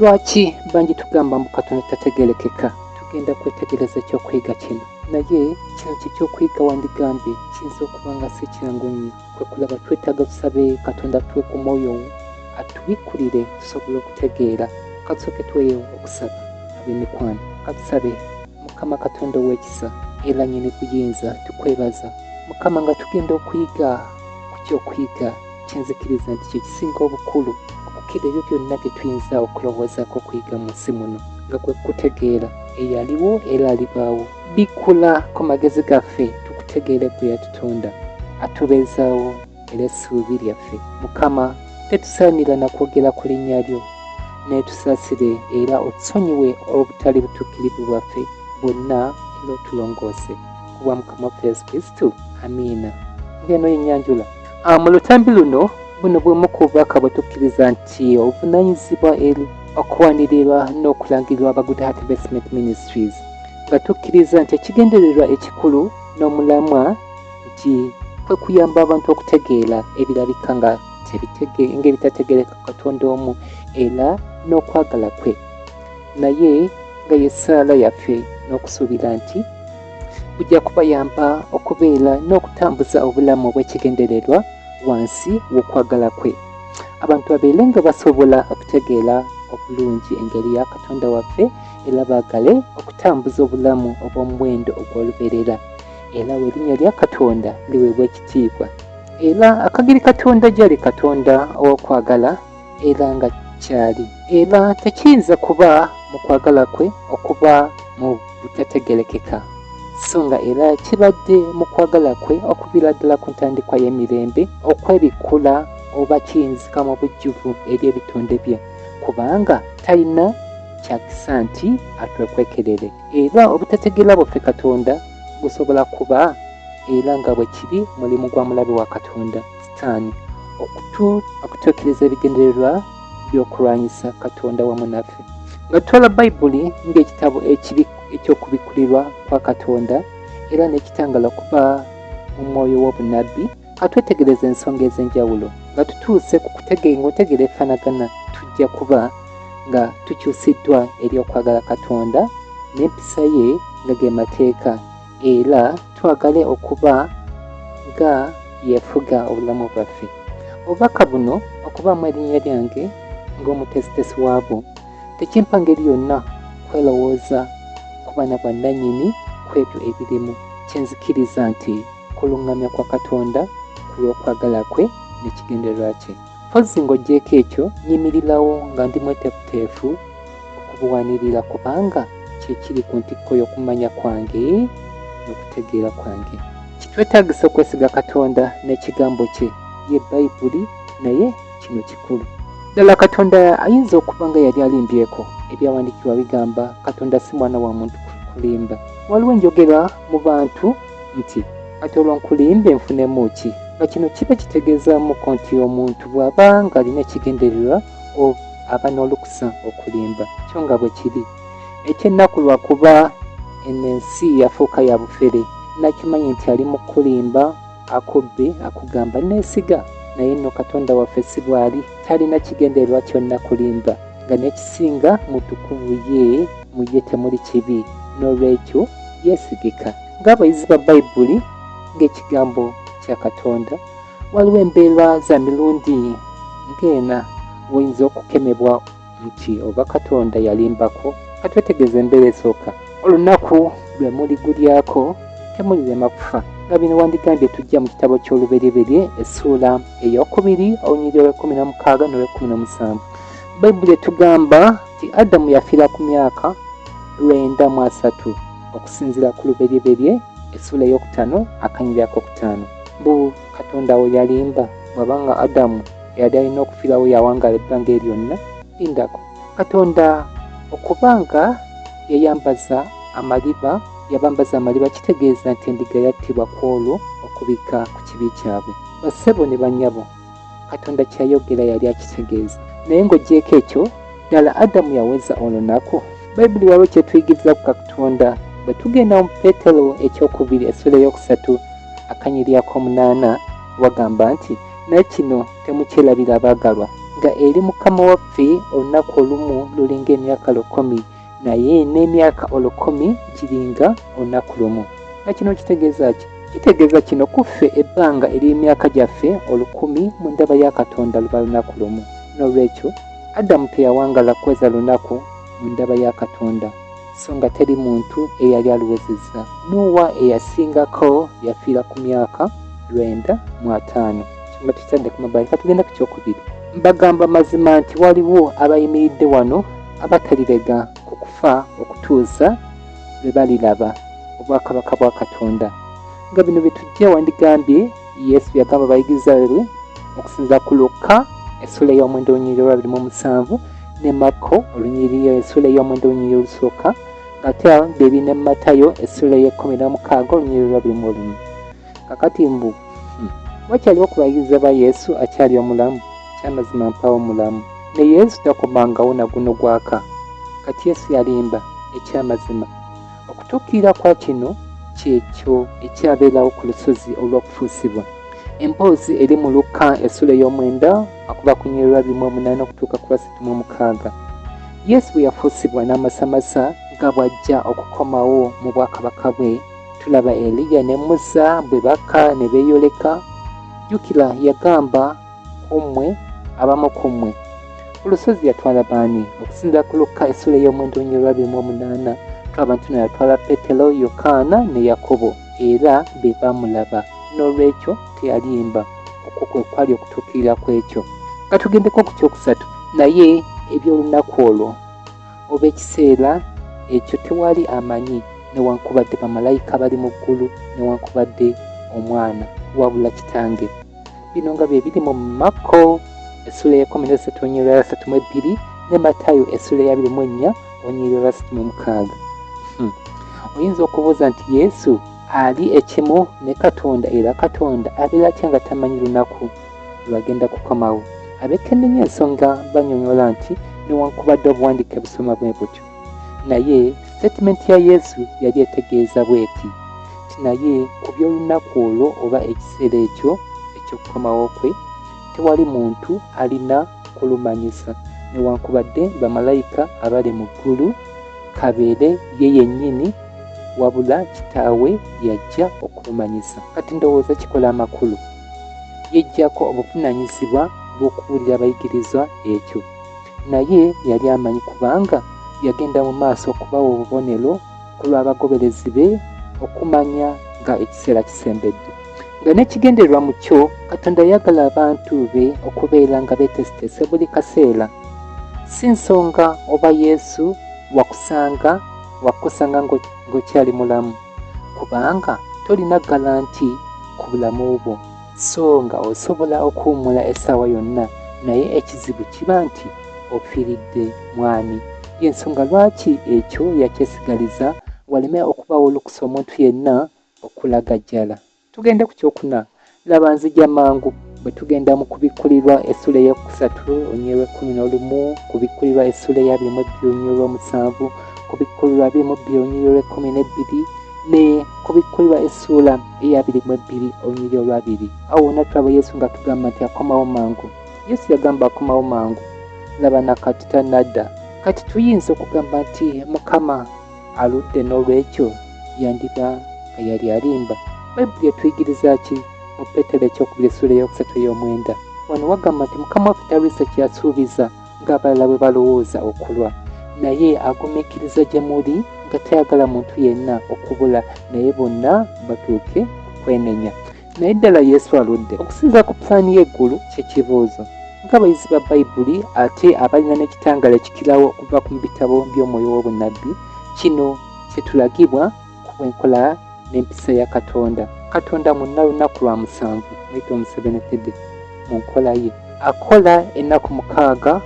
Lwaki bangi tugamba mbu Katonda tategeerekeka? Tugenda kwetegereza ekyokwiga kino, naye kino ky'ekyokuyiga wandigambye kiyinza okuba nga si kyangu nnyo. Kwe kulaba twetaaga tusabe Katonda tuwe ku mwoyo atubikulire tusobole okutegeera. Katusooke tuweeyo okusaba ab'emikwano, katusabe. Mukama Katonda ow'ekisa era nnyini buyinza, tukwebaza Mukama nga tugenda okuyiga ku ky'okuyiga kyenzikiriza nti kye kisinga obukulu okukira ebyo byonna bye tuyinza okulowoozaako okuyiga mu nsi muno, nga kwe kutegeera eyaliwo era alibaawo. Bikula ku magezi gaffe tukutegeere gwe yatutonda, atubeezaawo era essuubi lyaffe. Mukama tetusaanira na kwogera ku linnya lyo, naye tusaasire era otusonyiwe obutali butuukirivu bwaffe bwonna era otulongoose kubwa Mukama waffe Yesu Kristo. Amiina. Ngeno yenyanjula mu lutambi luno buno bwemu ku bubaka bwe tukkiriza nti obuvunaanyizibwa eri okuwanirirwa n'okulangirirwa aba Good Heart Investment Ministries, nga tukkiriza nti ekigendererwa ekikulu n'omulamwa nti kwe kuyamba abantu okutegeera ebirabika nga ebitategeereka Katonda omu era n'okwagala kwe, naye nga y'essaala yaffe n'okusuubira nti bujja kubayamba okubeera n'okutambuza obulamu obw'ekigendererwa wansi w'okwagala kwe. Abantu babeere nga basobola okutegeera obulungi engeri ya Katonda waffe era baagale okutambuza obulamu obw'omuwendo ogw'olubeerera, era w'erinnya lya Katonda liweebwa ekitiibwa. Era akagiri Katonda gy'ali Katonda ow'okwagala era nga kyali, era tekiyinza kuba mu kwagala kwe okuba mu butategeerekeka, so nga era kibadde mu kwagala kwe okuviira ddala ku ntandikwa y'emirembe okwebikula oba kiyinzika mu bujjuvu eri ebitonde bye, kubanga talina kyakisa nti atwekwekerere. Era obutategeera bwaffe Katonda gusobola kuba era nga bwe kiri mulimu gwa mulabe wa Katonda Sitaani okutuukiriza ebigendererwa by'okulwanyisa Katonda wamu naffe. Nga tutwala Bayibuli ng'ekitabo ekyokubikulirwa kwa Katonda era n'ekitangala okuba mu mwoyo w'obunabbi, katwetegereza ensonga ez'enjawulo nga tutuuse ku kutegeera efanagana, tujja kuba nga tukyusiddwa eri okwagala Katonda n'empisa ye nga ge mateeka, era twagale okuba nga yeefuga obulamu bwaffe. Obubaka buno okubaamu erinnya lyange ng'omutesitesi waabwo tekimpa ngeri yonna kwelowooza ku baana bwannannyini ku ebyo ebirimu. Kyenzikiriza nti kuluŋŋamya kwa Katonda ku lw'okwagala kwe n'ekigendererwa kye. Mpozzi ng'oggyeko ekyo nyimirirawo nga ndi mweteefuteefu okubuwanirira kubanga kye kiri ku ntikko y'okumanya kwange n'okutegeera kwange. Kitwetaagisa okwesiga Katonda n'ekigambo kye ye Bayibuli, naye kino kikulu ddala. Katonda ayinza okuba nga yali alimbyeko. Ebyawandiikibwa bigamba Katonda si mwana wa muntu kulimba. Waliwo enjogera mu bantu nti kati olwo nkulimbe nfunemu ki, nga kino kiba kitegeezaamuko nti omuntu bw'aba nga alina ekigendererwa aba n'olukusa okulimba. Kyo nga bwe kiri eky'ennaku lwakuba ensi yafuuka ya bufere, nakimanyi nti ali mu kulimba akubbe akugamba neesiga, naye nno Katonda waffe si bw'ali, talina kigendererwa kyonna kulimba, nga n'ekisinga mutukuvu ye mu ye temuli kibi, n'olwekyo yeesigika. Ng'abayizi ba Bayibuli ng'ekigambo kya Katonda, waliwo embeera za mirundi ng'ena oyinza okukemebwa nti oba Katonda yalimbako. Katwetegeeza embeera esooka. Olunaku lwe muligulyako temulirema kufa, nga bino wandigambye tujja mu kitabo ky'Olubereberye essuula ey'okubiri olunyiriri olw'16 n'olw'17. Bayibuli etugamba nti Adamu yafiira ku myaka 93 okusinziira ku Lubereberye essuula ey'okutaano akanyiriri ak'okutaano. Mbu Katonda we yalimba bw'abanga Adamu yali alina okufiirawo yawangala ebbanga eryonna? Lindako. Katonda okubanga yabambaza amaliba kitegeeza nti endiga yattibwa ku olwo okubika ku kibi kyabwe. Bassebo ne bannyabo, Katonda kyayogera yali akitegeeza, naye ng'oggyeko ekyo ddala Adamu yaweza olunaku. Bayibuli waliwo kyetuyigiriza ku Katonda bwe tugenda mu Peetero ekyokubiri essuula ey'okusatu akanyiriri ak'omunaana wagamba nti naye kino temukyerabira abaagalwa nga eri Mukama waffe olunaku olumu lulinga emyaka 100 naye n'emyaka 100 giringa olunaku lumu. Nga kino kitegeeza ki? Kitegeeza kino kuffe ebbanga ery'emyaka gyaffe 100 mu ndaba ya Katonda luba lunaku lumu. N'olwekyo Adamu teyawangala kweza lunaku mu ndaba ya Katonda, so nga teri muntu eyali aluwezezza. Nuwa eyasingako yafiira ku myaka 95. Kino tukitadde ku mabbali. Katugenda ku kyokubiri. Mbagamba mazima nti waliwo abayimiridde wano abatalirega ku kufa okutuusa lwe baliraba obwakabaka bwa Katonda. Nga bino bitujja wandigambye Yesu yagamba abayigiriza be okusinziira ku Luka essula y'omwenda olunyiriri olwa 27 ne Mako olunyiriri essula y'omwenda olunyiriri olusooka, ng'ate beebi ne Matayo essula y'e16 olunyiriri olwa 21. Kakati mbu wakyaliwo ku bayigiriza ba Yesu akyali omulamu? Kyamazima mpawo omulamu. Ne Yesu takomangawo na guno gwaka. Kati Yesu yalimba ekyamazima. Okutuukirira kwa kino kyekyo ekyabeerawo ku lusozi olw'okufuusibwa. Emboozi eri mu Luka essula y'omwenda okuva ku nnyiriri lwa 1:8 okutuuka ku lwa 6:6. Yesu bwe yafuusibwa n'amasamasa nga bw'ajja okukomawo mu bwakabaka bwe, tulaba Eriya ne Musa bwe baka ne beeyoleka. Jjukira yagamba kummwe abamu kummwe ku lusozi yatwala baani? Okusinziira ku Luka essula y'omwenda olunyiriri lwa 2:8 tulaba nti yatwala Peetero, Yokaana ne Yakobo era be baamulaba. N'olwekyo teyalimba. Okwo kwe kwali okutuukirira kwekyo. Katugendeko ku kyokusatu. Naye eby'olunaku olwo oba ekiseera ekyo tewali amanyi, newankubadde bamalayika bali mu ggulu, newankubadde omwana, wabula Kitange. Bino nga bye biri mu Mako essula ya 13 olunyiriri lwa 32 ne Matayo essula ya 24 olunyiriri lwa 36. Oyinza okubuuza nti Yesu ali ekimu ne Katonda era Katonda abeera atya nga tamanyi lunaku lwagenda kukomawo? Abekennenya ensonga banyonyola nti newankubadde obuwandiike busoma bwe butyo, naye statement ya Yesu yali etegeeza bweti ti naye ku by'olunaku olwo oba ekiseera ekyo eky'okukomawo kwe tewali muntu alina kulumanyisa, newankubadde bamalayika abali mu ggulu, kabeere ye yennyini, wabula Kitaawe yajja okulumanyisa. Kati ndowooza kikola amakulu, yejjako obuvunaanyizibwa bw'okubuulira abayigirizwa ekyo. Naye yali amanyi kubanga yagenda mu maaso okubawa obubonero ku lw'abagoberezi be okumanya nga ekiseera kisembedde. Nga n'ekigendererwa mu kyo, Katonda yagala abantu be okubeera nga beeteeseteese buli kaseera. Si nsonga oba Yesu wakusanga ng'okyali mulamu, kubanga tolina galanti ku bulamu bwo, so nga osobola okuwummula essaawa yonna, naye ekizibu kiba nti ofiiridde mwami. Y'ensonga lwaki ekyo yakyesigaliza waleme okubaawo olukusa omuntu yenna okulagajjala. Tugende ku kyokuna. Laba nzija mangu bwe tugenda mu kubikkulirwa essula ey'okusatu olunyiriri lwa 11, kubikkulirwa essula eya 22 olunyiriri lwa 7, kubikkulirwa 22 olunyiriri lwa 12 ne kubikkulirwa essula eya 22 olunyiriri olwa 2. Awo wonna tulaba Yesu nga tugamba nti akomawo mangu. Yesu yagamba akomawo mangu. Laba nakati tannadda. Kati tuyinza okugamba nti Mukama aludde, n'olwekyo yandiba nga yali alimba. Bayibuli etuyigiriza ki mu Peetero ekyokubiri essula ey'okusatu ey'omwenda? Wano wagamba nti Mukama waffe talwisa kyasuubiza ng'abalala bwe balowooza okulwa, naye agumiikiriza gye muli nga tayagala muntu yenna okubula, naye bonna batuuke ku kwenenya. Naye ddala Yesu aludde? Okusinziira ku pulaani y'eggulu ky'ekibuuzo. Ng'abayizi ba Bayibuli ate abalina n'ekitangaala ekikirawo okuva ku bitabo by'omwoyo w'obunnabbi, kino kye tulagibwa ku bw'enkola n'empisa ya Katonda. Katonda munna lunaku lwa 7 mwita omusebenetedde mu nkola ye. Akola ennaku 6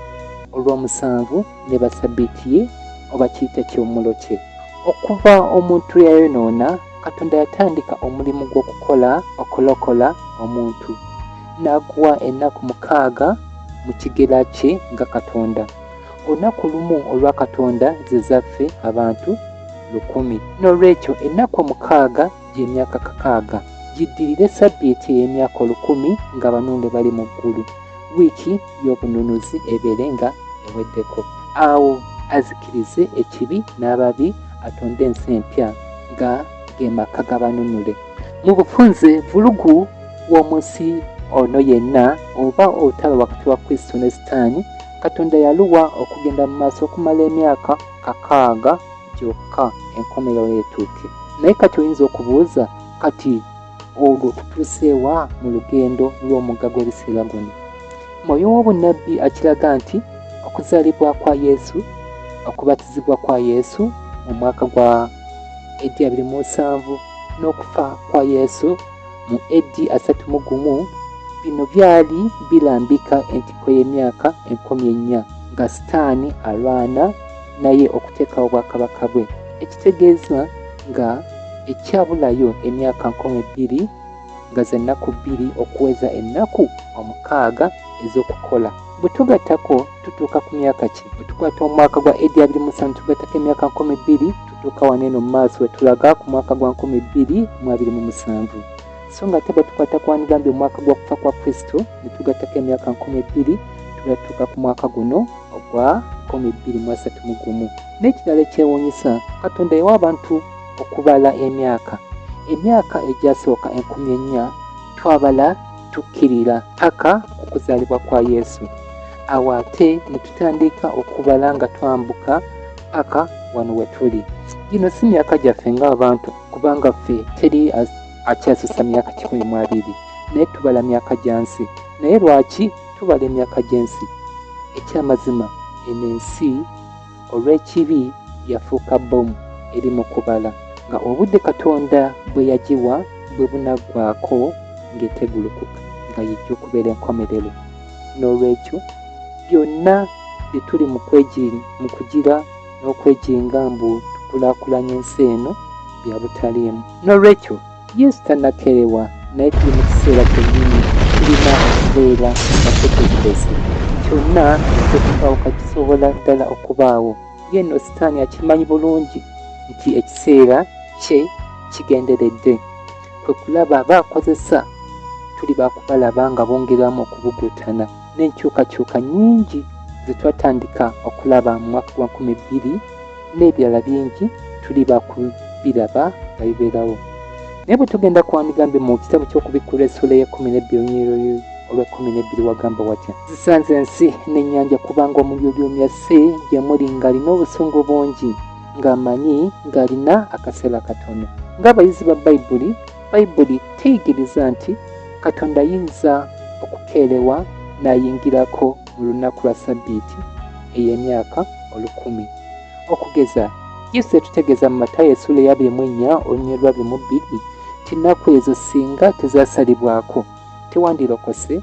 olw'omusanvu ne basabbiiti ye oba kiyite kiwummulo kye. Okuva omuntu yayonoona, Katonda yatandika omulimu gw'okukola okulokola omuntu. N'aguwa ennaku 6 mu kigera kye nga Katonda. Olunaku lumu olwa Katonda ze zaffe abantu 1000. N'olwekyo ennaku 6 gy'emyaka 6 giddirire sabbiiti ey'emyaka 1000 nga banonde bali mu ggulu. wiiki y'obununuzi ebeere nga eweddeko. Awo azikirize ekibi n'ababi, atonde ensi empya nga ge maka g'abanunule. Mu bufunze vulugu w'omunsi ono yenna oba olutalo wakati wa Kristo ne Sitaani, Katonda yaluwa okugenda mu maaso okumala emyaka 600 gyokka enkomerero etuuke. Naye kati oyinza okubuuza, kati olwo tutuuse wa mu lugendo lw'omugga gw'ebiseera guno? Mwoyo w'obunnabbi akiraga nti okuzaalibwa kwa Yesu, okubatizibwa kwa Yesu mu mwaka gwa AD 27 n'okufa kwa Yesu mu AD 31, bino byali bilambika entiko y'emyaka 400 nga Sitaani alwana naye okuteekawo obwakabaka bwe, ekitegeeza nga ekyabulayo emyaka 200 nga ze nnaku 2 okuweza ennaku 60 ez'okukola. Bwe tugattako tutuuka ku myaka ki? Bwe tukwata omwaka gwa AD 27 tugattako emyaka 200, tutuuka waneeno mu maaso we tulaga ku mwaka gwa 2027. So nga ate bwe tukwata ku wanigambye omwaka gwa kufa kwa Kristo ne tugattako emyaka 2000, tulatuuka ku mwaka guno ogwa 2031. N'ekirala ekyewuunyisa, Katonda yawa abantu okubala emyaka egyasooka 4,000 twabala tukkirira paka okuzaalibwa kwa Yesu. Awo ate ne tutandika okubala nga twambuka paka wano we tuli. Gino si myaka gyaffe ng'abantu, kubanga ffe teri akyasusa myaka 12, naye tubala myaka gya nsi. Naye lwaki tubala emyaka gy'ensi? Ekyamazima eno ensi olw'ekibi yafuuka bbomu eri mu kubala, nga obudde Katonda bwe yagiwa bwe bunaggwaako ng'etegulukuka nga yijja okubeera enkomerero. N'olwekyo byonna bye tuli mu kugira n'okwejinga mbu tukulaakulanya ensi eno bya butaliimu. N'olwekyo Yesu tannakerewa, naye tuli mu kiseera kyennyini tulina okubeera nga tutegeeze kyonna ekyokubawo kakisobola ddala okubaawo. Yenno Sitaani akimanyi bulungi nti ekiseera kye kigenderedde. Kwe kulaba baakozesa tuli baakubalaba nga bongeramu okubugutana, n'enkyukakyuka nnyingi ze twatandika okulaba mu mwaka gwa 2000 n'ebirala bingi tuli baakubiraba nga bibeerawo. Naye bwe tugenda ku wanigambye mu kitabo ky'okubikkula essula y'e12 olw'12 wagamba watya: zisanze ensi n'ennyanja kubanga omulyolyomya se gye muli ng'alina obusungu bungi, ng'amanyi ng'alina akaseera katono. Ng'abayizi ba Bayibuli teyigiriza nti Katonda ayinza okukeerewa n'ayingirako mu lunaku lwa Sabbiiti ey'emyaka 1000. Okugeza, Yesu yatutegeeza mu Matayo essula ya 24 olunyiriri lwa 22 ti nnaku ezo singa tezaasalibwako tewandirokose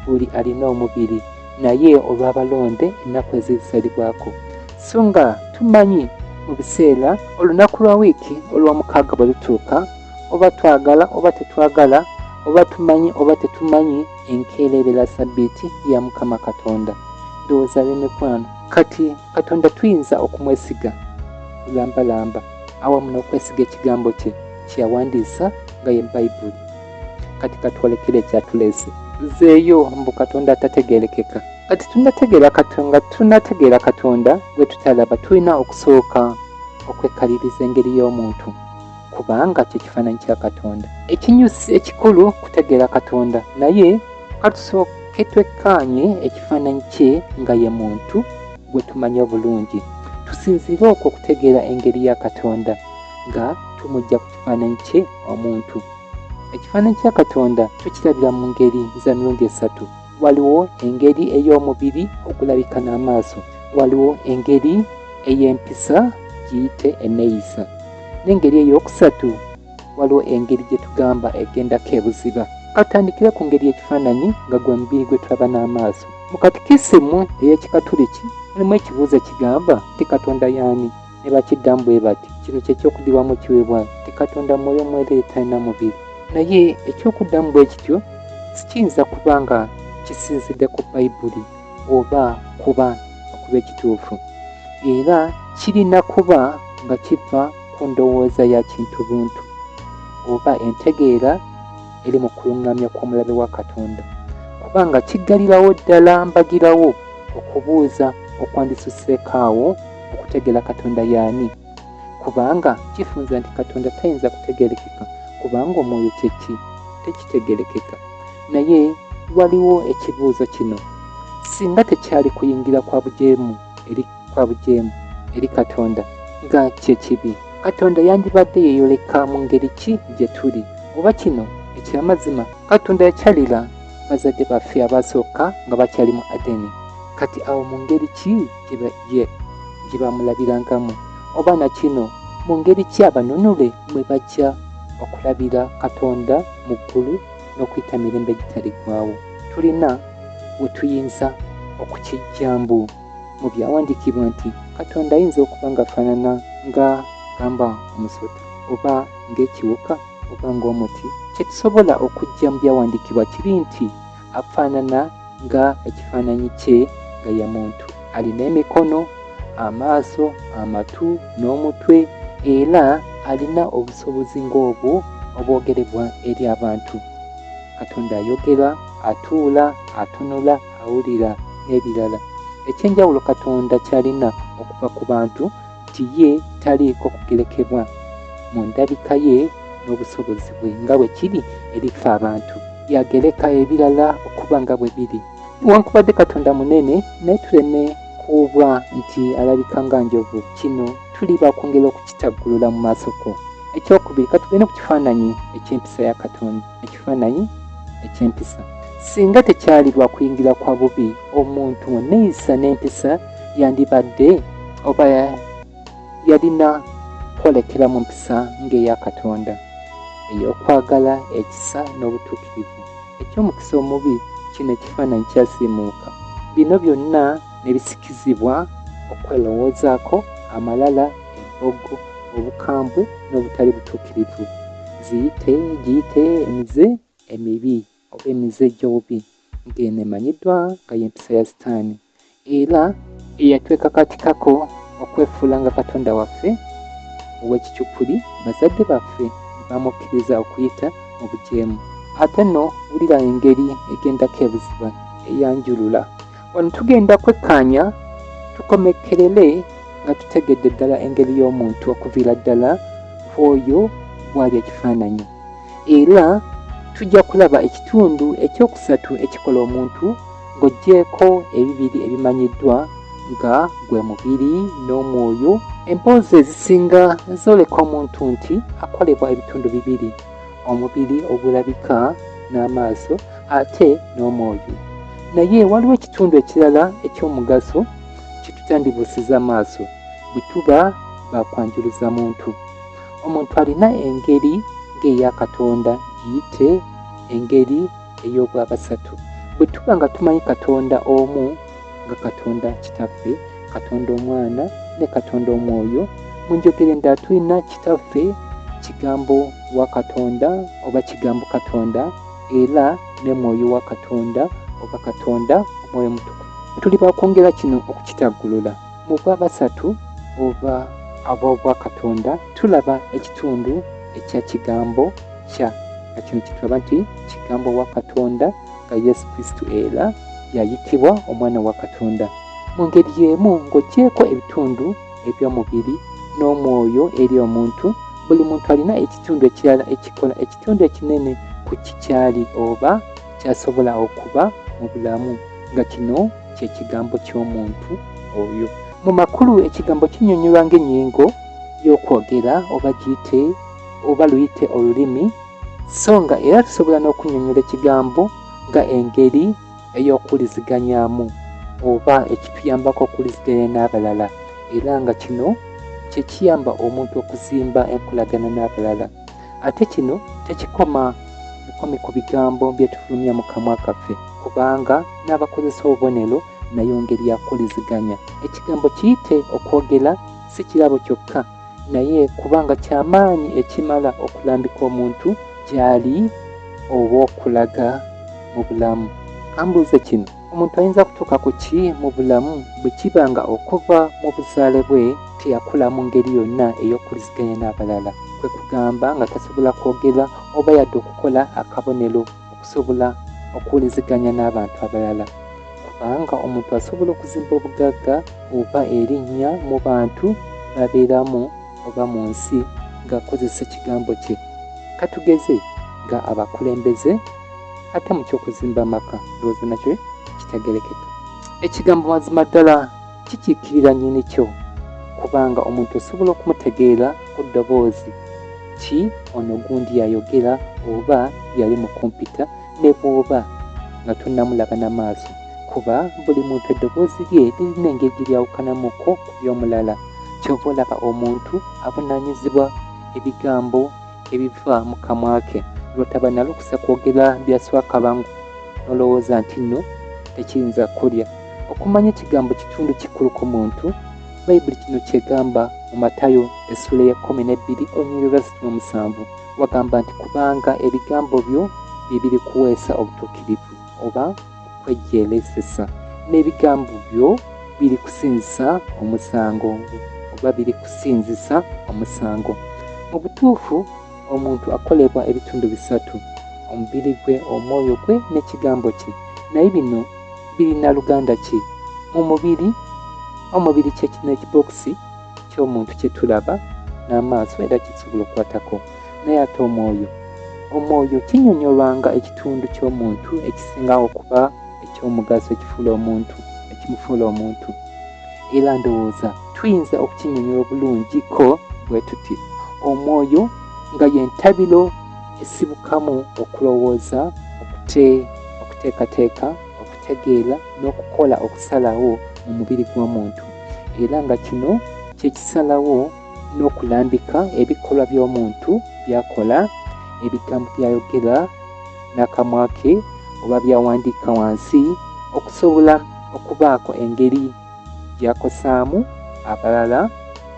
buli alina omubiri, naye olw'abalonde ennaku ezisalibwako. So nga tumanyi mu biseera olunaku lwa wiiki olw'omukaaga bwe lutuuka, oba twagala oba tetwagala, oba tumanyi oba tetumanyi, enkeererera Sabbiiti ya Mukama Katonda. Ndowooza b'emikwano, kati Katonda tuyinza okumwesiga lulambalamba awamu n'okwesiga ekigambo kye kyeyawandiisa nga ye Bayibuli. Kati katwolekere ekyatuleese zeeyo mbu Katonda atategeerekeka. Kati tunategeera Katonda gwe tutalaba, tulina okusooka okwekaliriza engeri y'omuntu, kubanga kye kifaananyi kya Katonda. Ekinyusi ekikulu kutegeera Katonda, naye katusooke twekkaanye ekifaananyi kye nga ye muntu gwe tumanya obulungi. Tusinzire okwo okutegeera engeri ya Katonda nga tumujja ku kifaananyi kye omuntu. Ekifaananyi kya Katonda tukirabira mu ngeri za mirundi esatu. Waliwo engeri ey'omubiri ogulabika n'amaaso, waliwo engeri ey'empisa giyite enneeyisa, n'engeri ey'okusatu waliwo engeri gye tugamba egendako ebuziba. Katandikire ku ngeri y'ekifaananyi nga gwe mubiri gwe tulaba n'amaaso. Mu katikisimu ey'Ekikatuliki mulimu ekibuuzo ekigamba ti Katonda y'ani? Ne bakiddamu bwe bati: kino kye ky'okudibwamu kiweebwayo, ti Katonda mwoyo mwereere talina mubiri. Naye eky'okuddamu bwe kityo sikiyinza kuba nga kisinzidde ku Bayibuli oba kuba ekituufu, era kirina kuba nga kiva ku ndowooza ya kintu buntu oba entegeera eri mu kuluŋŋamya kw'omulabe wa Katonda. kubanga kiggalirawo ddala mbagirawo okubuuza okwandisuseekaawo okutegeera Katonda y'ani, kubanga kifunza nti Katonda tayinza kutegeerekeka kubanga omwoyo kyeki tekitegeerekeka. Naye waliwo ekibuuzo kino, singa tekyali kuyingira kwa bujeemu eri Katonda nga kyekibi, Katonda yandibadde yeeyoleka mu ngeri ki gye tuli? Oba kino ekyamazima Katonda yakyalira bazadde baffe abasooka nga bakyali mu Adeni, kati awo mu ngeri ki gye bamulabirangamu? Oba nakino mu ngeri ki abanunule mwe bajja okulabira Katonda mu ggulu n'okuyita mirembe gitaliggwaawo? Tulina we tuyinza okukijjambu mu byawandiikibwa nti Katonda ayinza okuba ng'afaanana nga gamba omusota oba ng'ekiwuka oba ng'omuti. Kye tusobola okujja mu byawandiikibwa kiri nti afaanana nga ekifaananyi kye nga ye muntu, alina emikono, amaaso, amatu n'omutwe, era alina obusobozi ng'obwo obwogerebwa eri abantu. Katonda ayogera, atuula, atunula, awulira n'ebirala. Ekyenjawulo Katonda kyalina okuva ku bantu nti ye taliiko kugerekebwa mu ndabika ye n'obusobozi bwe nga bwe kiri eri ffe abantu, yagereka ebirala okuba nga bwe biri. Wankubadde Katonda munene naye tuleme kuubwa nti alabika nga njovu, kino tuli bakwongera okukitaggulula mu maaso ko. Ekyokubiri, katugende ku kifaananyi eky'empisa ya Katonda, ekifaananyi eky'empisa. Singa tekyali lwa kuyingira kwa bubi, omuntu mu neeyisa n'empisa yandibadde oba yalina kwolekera mu mpisa ng'eya Katonda ey'okwagala, ekisa n'obutuukirivu. Eky'omukisa omubi, kino ekifaananyi kyasiimuuka. Bino byonna ne bisikizibwa okwelowoozaako, amalala, embogo, obukambwe n'obutali butuukirivu. Giyite emize emibi oba emize egy'obubi, ng'eno emanyiddwa nga y'empisa ya Sitaani, era eyatwekakatikako okwefuula nga Katonda waffe ow'ekicupuli. Bazadde baffe bamukkiriza okuyita mu bujeemu. Ate nno wulira engeri egendako ebuziba eyanjulula. Wano tugenda kwekkaanya tukomekerere nga tutegedde ddala engeri y'omuntu okuviira ddala kw'oyo bw'ali ekifaananyi, era tujja kulaba ekitundu ekyokusatu ekikola omuntu ng'oggyeko ebibiri ebimanyiddwa nga gwe mubiri n'omwoyo. Emboozi ezisinga zooleka omuntu nti akolebwa ebitundu bibiri, omubiri ogulabika n'amaaso ate n'omwoyo. Naye waliwo ekitundu ekirala eky'omugaso kye tutandibuusiza maaso bwe tuba bakwanjuluza muntu. Omuntu alina engeri ng'eya Katonda, giyite engeri ey'obwabasatu. Bwe tuba nga tumanyi Katonda omu nga Katonda Kitaffe, Katonda Omwana ne Katonda Omwoyo, mu njogera endala tulina Kitaffe, kigambo wa Katonda oba kigambo Katonda, era ne Mwoyo wa Katonda oba Katonda Omwoyo Mutukuvu. Tuli bakwongera kino okukitaggulula. Mu bwabasatu oba ab'obwa Katonda tulaba ekitundu ekya kigambo kya, nga kino kitulaba nti kigambo wa Katonda nga Yesu Kristo era yayitibwa Omwana wa Katonda. Mu ngeri y'emu ng'oggyeko ebitundu eby'omubiri n'omwoyo eri omuntu, buli muntu alina ekitundu ekirala ekikola ekitundu ekinene ku kikyali oba kyasobola okuba mu bulamu, nga kino kye kigambo ky'omuntu oyo. Mu makulu ekigambo kinnyonnyolwa ng'ennyingo y'okwogera oba giyite oba luyite olulimi, so nga era tusobola n'okunnyonnyola ekigambo nga engeri ey'okuwuliziganyaamu oba ekituyambako okuwuliziganya n'abalala, era nga kino kye kiyamba omuntu okuzimba enkolagana n'abalala. Ate kino tekikoma ku bigambo bye tufulumya mu kamwa kaffe, kubanga n'abakozesa obubonero nayo ngeri ya kuwuliziganya. Ekigambo kiyite okwogera si kirabo kyokka, naye kubanga kyamaanyi ekimala okulambika omuntu gy'ali oba okulaga mu bulamu. Kambuuze kino, omuntu ayinza kutuuka ku ki mu bulamu bwe kiba nga okuva mu buzaale bwe teyakula mu ngeri yonna ey'okuwuliziganya n'abalala, kwe kugamba nga tasobola kwogera oba yadde okukola akabonero okusobola okuwuliziganya n'abantu abalala, kubanga omuntu asobola okuzimba obugagga oba erinnya mu bantu babeeramu oba mu nsi ng'akozesa ekigambo kye. Katugeze nga abakulembeze ate mu ky'okuzimba amaka ndowooza nakyo kitegeerekeka. Ekigambo mazima ddala kikiikirira nnyini kyo, kubanga omuntu osobola okumutegeera ku ddoboozi ki ono gundi yayogera oba yali mu kompyuta ne bw'oba nga tonnamulaba n'amaaso, kuba buli muntu eddoboozi lye lirina engeri lyawukanamuko ku by'omulala. Kyova olaba omuntu avunaanyizibwa ebigambo ebiva mu kamwa ke lw'otaba nalukusa kwogera byaswakabangu nolowooza nti nno tekiyinza kulya. Okumanya ekigambo kitundu kikulu ku muntu, Bayibuli kino kyegamba mu Matayo essula ya 12 olunyiriri lwa 37 wagamba nti kubanga ebigambo byo bye birikuweesa obutuukirivu oba okwejeelesesa, n'ebigambo byo birikusinzisa omusango oba birikusinzisa omusango. Mu butuufu omuntu akolebwa ebitundu bisatu: omubiri gwe, omwoyo gwe n'ekigambo kye. Naye bino birina luganda ki? Mu mubiri, omubiri kye kino ekibokisi ky'omuntu kye tulaba n'amaaso era kisobola okukwatako. Naye ate omwoyo kinnyonnyolwanga ekitundu ky'omuntu ekisingawo okuba eky'omugaso ekimufuula omuntu. Era ndowooza tuyinza okukinnyonnyola obulungi ko bwe tuti: omwoyo nga yentabiro esibukamu okulowooza, okuteekateeka, okutegeera n'okukola okusalawo mu mubiri gw'omuntu, era nga kino kyekisalawo n'okulambika ebikolwa by'omuntu byakola, ebigambo byayogera n'akamwa ke oba byawandiika wansi, okusobola okubaako engeri gy'akosaamu abalala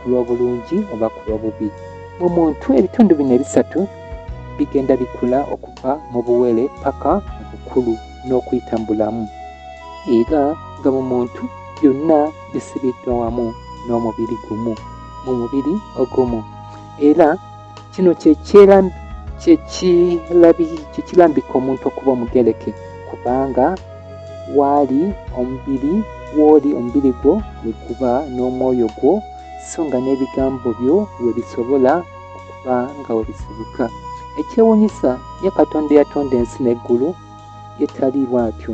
ku lw'obulungi oba ku lw'obubi. Mu muntu ebitundu bino ebisatu bigenda bikula okuva mu buwere paka mu bukulu n'okuyita mu bulamu, era nga mu muntu byonna bisibiddwa wamu n'omubiri gumu, mu mubiri ogumu. Era kino kyekirambika omuntu okuba omugereke, kubanga w'oli omubiri gwo we guba n'omwoyo gwo, so nga n'ebigambo byo we bisobola okuba nga we bisibuka. Ekyewuunyisa ye Katonda eyatonda ensi n'eggulu ye tali bw'atyo,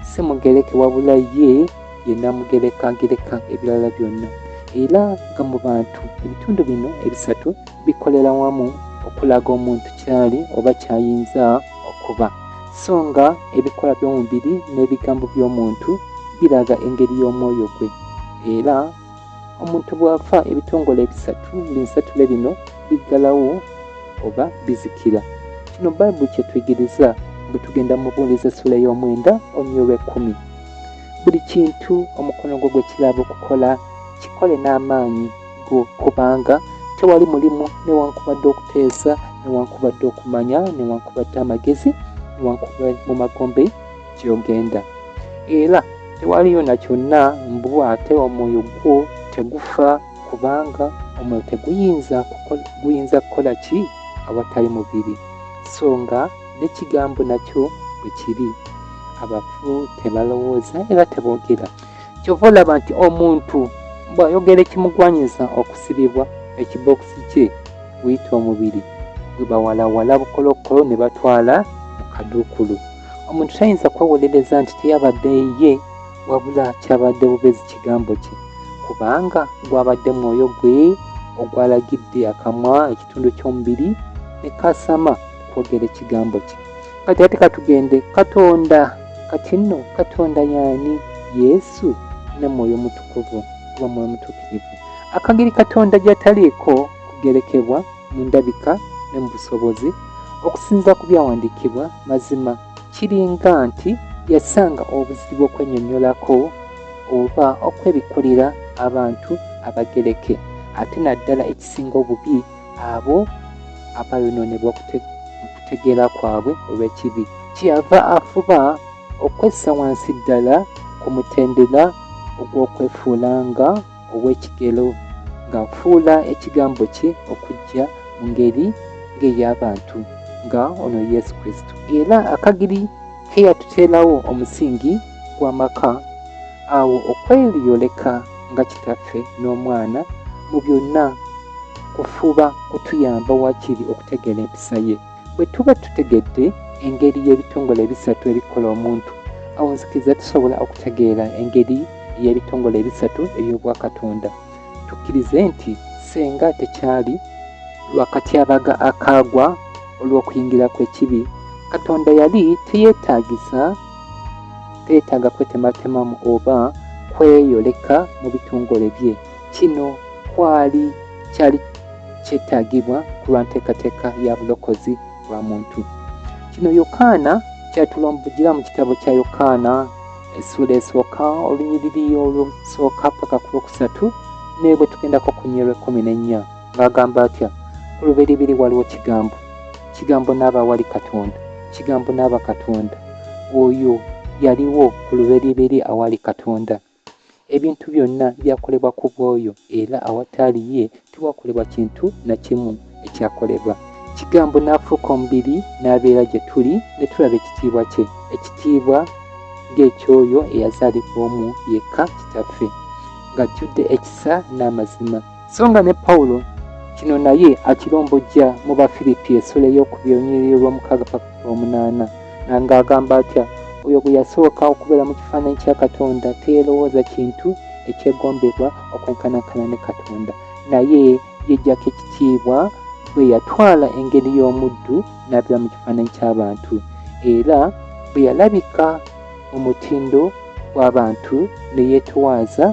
si mugereke wabula ye yenna mugereka agereka ebirala byonna. Era nga mu bantu ebitundu bino ebisatu bikolera wamu okulaga omuntu kyali oba kyayinza okuba, so nga ebikola by'omubiri n'ebigambo by'omuntu biraga engeri y'omwoyo gwe. Era omuntu bw'afa ebitongole binsatule bino biggalawo oba bizikira. Kino Bayibuli kyetuyigiriza bwe tugenda mu Buweereza essula y'omwenda olunyiriri lw'10. Buli kintu omukono gwo gwe kiraba okukola kikole n'amaanyi go, kubanga tewali mulimu newankubadde okuteesa, newankubadde okumanya, newankubadde amagezi, newankubadde mu magombe gy'ogenda. Era tewaliyo na kyonna mbu ate omwoyo gwo tegufa, kubanga omwoyo teguyinza kukola ki awatali mubiri, so nga n'ekigambo nakyo bwe kiri. Abafu tebalowooza era teboogera. Kyova olaba nti omuntu bw'ayogera ekimugwanyiza okusibibwa ekibokisi kye buyita omubiri bwe bawalawala bukolokolo ne batwala mu kaduukulu. Omuntu tayinza kwewolereza nti teyabadde ye, wabula kyabadde bubezi kigambo kye, kubanga gwabadde mwoyo gwe ogwalagidde akamwa ekitundu ky'omubiri ne kasama kwogera ekigambo kye. Kati ate katugende kati nno Katonda yaani? Yesu ne mwoyo mutukuvu oba mwoyo mutuukirivu. Akagiri Katonda gy'ataliiko kugerekebwa mu ndabika ne mu busobozi, okusinza ku byawandiikibwa, mazima kiringa nti yasanga obuzibu okwennyonnyolako oba okwebikulira abantu abagereke, ate naddala ekisinga obubi abo abayonoonebwa mu kutegeera kwabwe olw'ekibi. Kyeyava afuba okwessa wansi ddala ku mutendera ogw'okwefuulanga ow'ekigero, ng'afuula ekigambo kye okujja mu ngeri ng'ey'abantu nga ono Yesu Kristo. Era akagiri ke yatuteerawo omusingi gw'amaka, awo okweyoleka nga kitaffe n'omwana mu byonna kufuba kutuyamba wakiri okutegeera empisa ye. Bwe tuba tutegedde engeri y'ebitongole ebisatu ebikola omuntu, awo nzikiriza tusobola okutegeera engeri y'ebitongole ebisatu eby'obwakatonda. Tukkirize nti senga tekyali lwakatyabaga akaagwa olw'okuyingira kw'ekibi, Katonda yali teyeetaaga kwetematemamu oba kweyoleka mu bitongole bye. Kino kyali kyetaagibwa ku lwa nteekateeka ya bulokozi bwa muntu. Kino Yokaana kyatulambujira mu kitabo kya Yokaana essula esooka olunyiriri olusooka paka ku lwokusatu, ne bwe tugendako ku nnyiriri 14 ng'agamba atya: ku lubereberye waliwo kigambo, kigambo n'aba wali Katonda, kigambo n'aba Katonda. Oyo yaliwo ku lubereberye awali Katonda. Ebintu byonna byakolebwa ku bw'oyo, era awatali ye tiwakolebwa kintu na kimu ekyakolebwa. Kigambo n'afuuka omubiri n'abeera gye tuli, ne tulaba ekitiibwa kye, ekitiibwa ng'ekyoyo eyazaalibwa omu yekka kitaffe, ng'ajjudde ekisa n'amazima. So nga ne Pawulo kino naye akirombojja mu Bafiripi essula ey'okubiri olunyiriri olw'omukaaga paka olw'omunaana, ng'agamba atya: oyo bwe yasooka okubeera mu kifaananyi kya Katonda teyeerowooza kintu ekyegombebwa okwenkanankana ne Katonda, naye yeggyako ekitiibwa bwe yatwala engeri y'omuddu n'abeera mu kifaananyi ky'abantu, era bwe yalabika mu mutindo gw'abantu ne yeetowaaza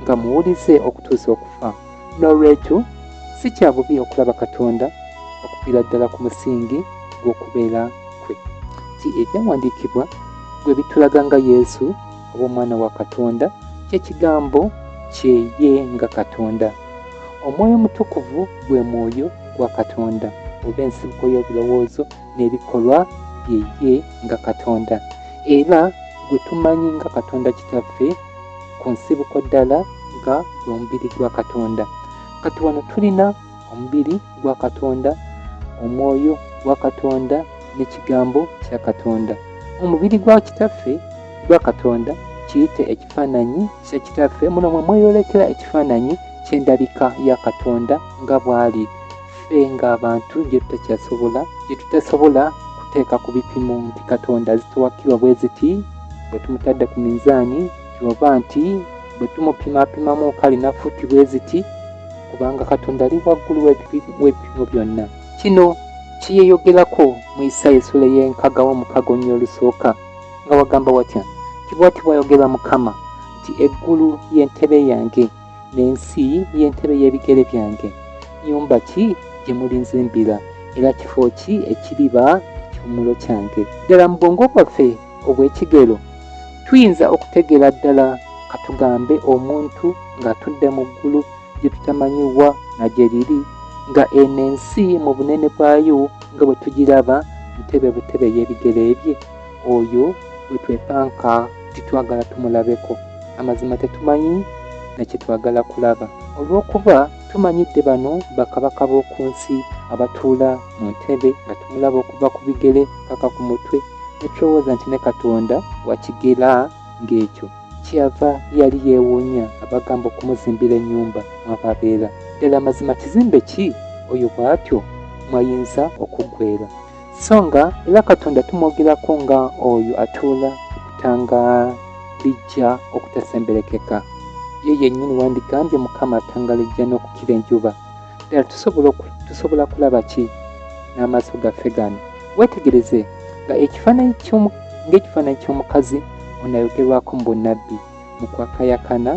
nga muwulize okutuusa okufa. N'olwekyo si kya bubi okulaba Katonda okuviira ddala ku musingi gw'okubeera kwe. Ti ebyawandiikibwa gwe bitulaga nga Yesu oba omwana wa Katonda, kye kigambo kye ye nga Katonda. Omwoyo Mutukuvu gwe mwoyo gwa Katonda, oba ensibuko y'ebirowoozo n'ebikolwa bye ye nga Katonda, era gwe tumanyi nga Katonda kitaffe ku nsibuko ddala nga gwe mubiri gwa Katonda. Kati wano tulina omubiri gwa Katonda, omwoyo gwa Katonda n'ekigambo kya Katonda. Omubiri gwa kitaffe gwa Katonda kiyite ekifaananyi kya kitaffe, muno mwe mweyolekera ekifaananyi ky'endabika ya Katonda nga bw'ali. Ffe ng'abantu gye tutasobola kuteeka ku bipimo nti Katonda zituwakirwa bwe ziti, bwe tumutadde ku minzaani kyoba nti bwe tumupimapimamu kalina futi bwe ziti, kubanga Katonda ali waggulu w'ebipimo byonna. Kino kiyeeyogerako mu Isaaya essula y'enkaaga olusooka nga wagamba watya: bw'ati bw'ayogera Mukama nti eggulu y'entebe yange n'ensi y'entebe y'ebigere byange. Nnyumba ki gye mulinzimbira, era kifo ki ekiriba ekiwummulo kyange? Ddala mu bwongo bwaffe obw'ekigero tuyinza okutegeera ddala katugambe omuntu ng'atudde mu ggulu gye tutamanyiwa na gye liri, nga eno ensi mu bunene bwayo nga bwe tugiraba ntebe butebe y'ebigere bye. Oyo bwe twepanka titwagala tumulabeko, amazima tetumanyi na kye twagala kulaba, olw'okuba tumanyidde bano bakabaka b'oku nsi abatuula mu ntebe nga tumulaba okuva ku bigere paka ku mutwe, ne tulowooza nti ne Katonda wakigera ng'ekyo. Kyava yali yeewuunya abagamba okumuzimbira ennyumba mw'ababeera. Ddala amazima kizimbe ki oyo bw'atyo mwayinza okuggweera? So nga era Katonda tumwogerako nga oyo atuula kutangalijja okutasemberekeka. Ye yennyini wandigambye Mukama atangalijja n'okukira enjuba. Ddala tusobola kulaba ki n'amaaso gaffe gano? Weetegereze nga ekifaananyi ky'omukazi onayogerwako mu bunnabbi mu kwakayakana,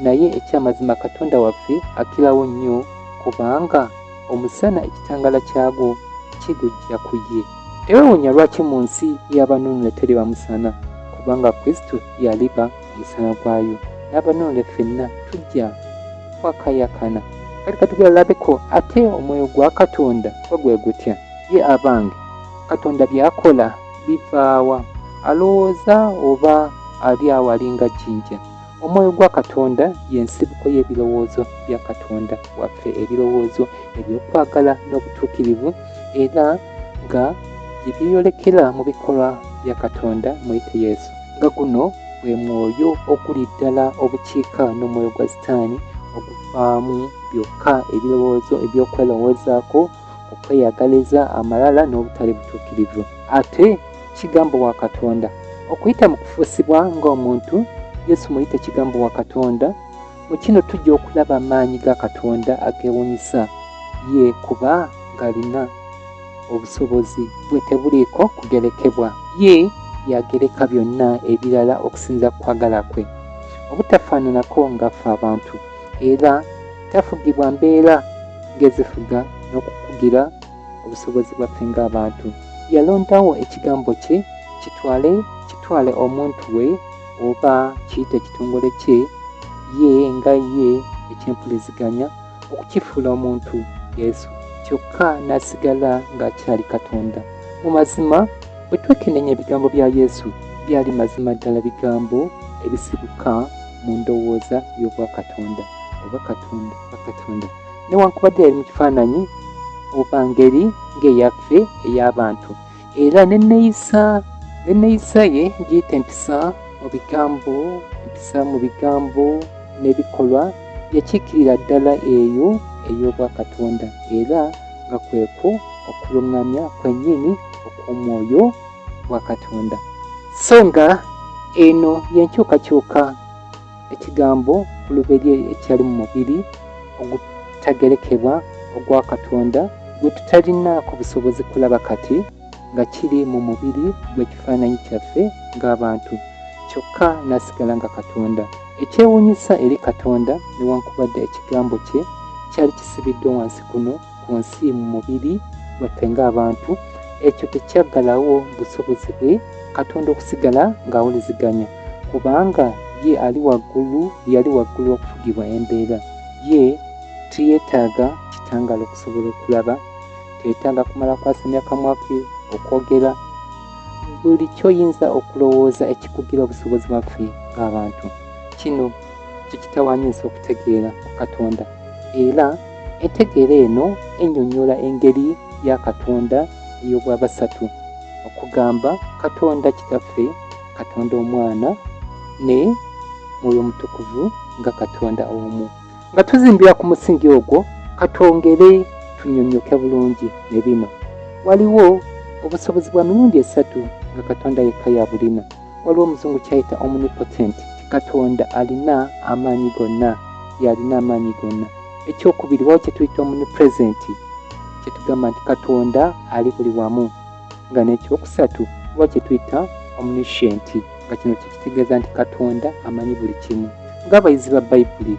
naye ekyamazima Katonda waffe akirawo nnyo, kubanga omusana ekitangaala kyagwo kigujja ku ye. Teweewuunya lwaki mu nsi y'abanunule teriba musana, kubanga Kristo yaliba omusana gwayo, n'abanunule ffenna tujja kwakayakana. Kati katugalaabeko ate omwoyo gwa Katonda gwe gutya? Ye abange Katonda by'akola bivaawa? Alowooza oba ali awo alinga jjinja? Omwoyo gwa Katonda y'ensibuko y'ebirowoozo bya Katonda waffe, ebirowoozo eby'okwagala n'obutuukirivu, era nga ebyeyolekera mu bikolwa bya Katonda muyite Yesu, nga guno gwe mwoyo oguli ddala obukiika n'omwoyo gwa Sitaani oguvaamu byokka ebirowoozo eby'okwerowoozaako, okweyagaliza amalala n'obutali butuukirivu. Ate kigambo wa Katonda okuyita mu kufuusibwa ng'omuntu, Yesu muyite kigambo wa Katonda. Mu kino tujja okulaba amaanyi ga Katonda ageewuunyisa ye, kuba ng'alina obusobozi bwe tebuliiko kugerekebwa. Ye yagereka byonna ebirala okusinza ku kwagala kwe, obutafaananako ngaffe abantu, era tafugibwa mbeera ng'ezifuga n'okukugira obusobozi bwaffe ng'abantu. Yalondawo ekigambo kye kitwale omuntu we, oba kiyite ekitongole kye, ye nga ye ekyempuliziganya, okukifuula omuntu Yesu, kyokka n'asigala ng'akyali Katonda. Mu mazima bwe twekenneenya ebigambo bya Yesu, byali mazima ddala bigambo ebisibuka mu ndowooza y'obwa Katonda oba Katonda, newankubadde yali mu kifaananyi oba ngeri ng'eyaffe ey'abantu, era n'enneeyisa ye giyita empisa mu bigambo n'ebikolwa yakiikirira ddala eyo ey'obwa Katonda, era nga kwekwo okuluŋŋamya kwennyini okw'omwoyo gwa Katonda. So nga eno y'enkyukakyuka ekigambo ku luberye ekyali mu mubiri ogutagerekebwa ogwa Katonda, gwe tutalinaako busobozi kulaba kati nga kiri mu mubiri gw'ekifaananyi kyaffe ng'abantu, kyokka n'asigala nga Katonda. Ekyewuunyisa eri Katonda, newankubadde ekigambo kye kyali kisibiddwe wansi kuno ku nsi mu mubiri gwaffe ng'abantu, ekyo tekyaggalawo busobozi bwe Katonda okusigala ng'awuliziganya, kubanga ye yali waggulu okufugibwa embeera. Ye teyeetaaga kitangaala okusobola okulaba, teyeetaaga kumala kwasamya kamwa ke okwogera. Buli ky'oyinza okulowooza ekikugira obusobozi bwaffe ng'abantu, kino kikitawaanyisa okutegeera ku Katonda, era entegeera eno ennyonnyola engeri ya Katonda ey'obwabasatu, okugamba Katonda Kitaffe, Katonda Omwana ne Mwoyo Mutukuvu nga Katonda omu. Nga tuzimbira ku musingi ogwo, katwongere tunnyonnyoke bulungi ne bino. Waliwo obusobozi bwa mirundi esatu nga Katonda yekka yabulina. Waliwo Omuzungu kyayita omnipotent, Katonda alina amaanyi gonna, yalina amaanyi gonna. Ekyokubiri waliwo kye tuyita omnipresent, kye tugamba nti Katonda ali buli wamu, nga n'ekyokusatu waliwo kye tuyita omniscient, nga kino kitegeeza nti Katonda amanyi buli kimu. Ng'abayizi ba Bayibuli,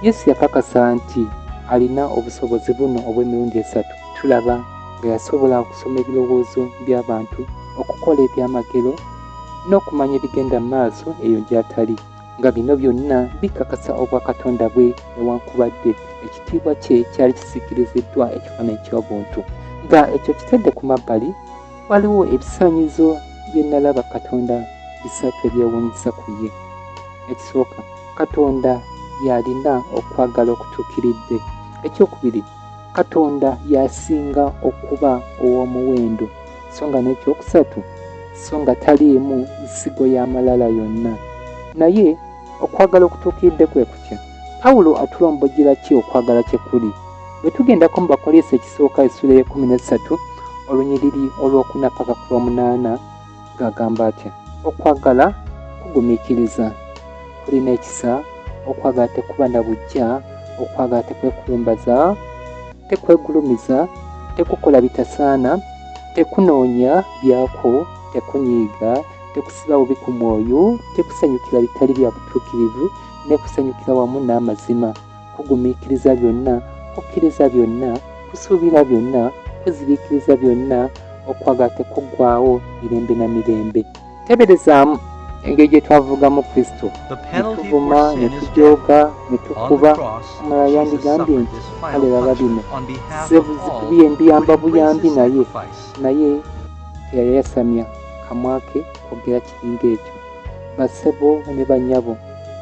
Yesu yakakasa nti alina obusobozi buno obw'emirundi esatu. Tulaba nga yasobola okusoma ebirowoozo by'abantu, okukola ebyamagero n'okumanya ebigenda mu maaso eyo gy'atali, nga bino byonna bikakasa obwa Katonda bwe, newankubadde ekitiibwa kye kyali kisiikiriziddwa ekifaananyi ky'obuntu. Nga ekyo kitadde ku mabbali, waliwo ebisaanyizo bye nalaba Katonda bisatu ebyewuunyisa ku ye. Ekisooka, Katonda yalina okwagala okutuukiridde. Ekyokubiri, Katonda yasinga okuba ow'omuwendo, so nga n'ekyokusatu, so nga taliimu nsigo y'amalala yonna. Naye okwagala okutuukiridde kwe kutya, Pawulo atulombojjera ki okwagala kye kuli? Bwe tugendako mu Bakolinso ekisooka essula y'e13 olunyiriri olw'okuna paka ku lw'omunaana, ng'agamba atya: okwagala kugumiikiriza, kulina ekisa, okwagala tekuba na buggya, okwagala tekwekulumbaza, tekwegulumiza, tekukola bitasaana, tekunoonya byako, tekunyiiga, tekusiba bubi ku mwoyo, tekusanyukira bitali bya butuukirivu, ne kusanyukira wamu n'amazima, kugumiikiriza byonna, kukkiriza byonna, kusuubira byonna, kuziriikiriza byonna, okwagala tekuggwaawo mirembe na mirembe. Teberezaamu engeri gye twavugamu Kristo, ne tuvuma, ne tujooga, ne tukuba. Omulala yandigambye nti kale laba bino zikubiye mbiyamba buyambi, naye teyayasamya kamwa ke kwogera kiringa ekyo. Bassebo ne bannyabo,